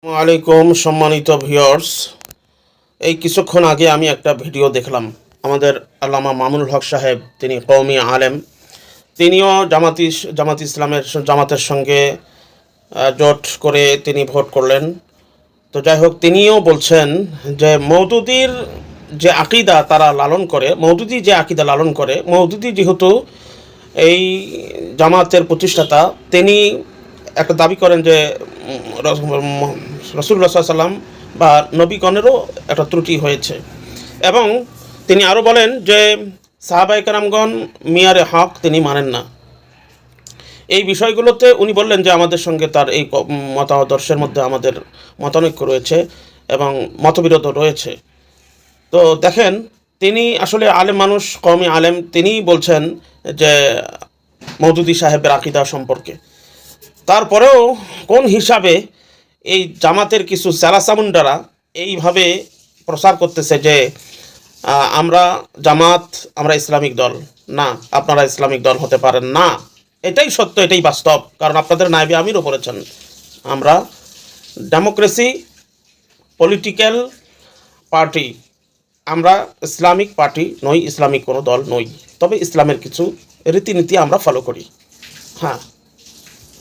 আসসালামু আলাইকুম সম্মানিত ভিউয়ার্স। এই কিছুক্ষণ আগে আমি একটা ভিডিও দেখলাম। আমাদের আল্লামা মামুনুল হক সাহেব, তিনি কওমি আলেম, তিনিও জামাতের সঙ্গে জোট করে তিনি ভোট করলেন। তো যাই হোক, তিনিও বলছেন যে মওদুদির যে আকিদা তারা লালন করে, মওদুদি যেহেতু এই জামাতের প্রতিষ্ঠাতা, তিনি একটা দাবি করেন যে রাসূলুল্লাহ সাল্লাল্লাহু আলাইহি ওয়াসাল্লাম বা নবীগণেরও একটা ত্রুটি হয়েছে। এবং তিনি আরও বলেন যে সাহাবায়ে কেরামগণ মিয়ারে হক তিনি মানেন না। এই বিষয়গুলোতে উনি বললেন যে আমাদের সঙ্গে তার এই মতাদর্শের মধ্যে আমাদের মতানৈক্য রয়েছে এবং মতবিরোধ রয়েছে। তো দেখেন, তিনি আসলে আলেম মানুষ, কওমি আলেম, তিনিই বলছেন যে মওদুদি সাহেবের আকিদা সম্পর্কে। তারপরেও কোন হিসাবে এই জামাতের কিছু স্যালাসামুন্ডারা এইভাবে প্রচার করতেছে যে আমরা জামাত, আমরা ইসলামিক দল না, আপনারা ইসলামিক দল হতে পারেন না। এটাই সত্য, এটাই বাস্তব, কারণ আপনাদের নায়েবে আমিরও বলেছেন আমরা ডেমোক্রেসি পলিটিক্যাল পার্টি, আমরা ইসলামিক পার্টি নই, ইসলামিক কোনো দল নই, তবে ইসলামের কিছু রীতিনীতি আমরা ফলো করি। হ্যাঁ।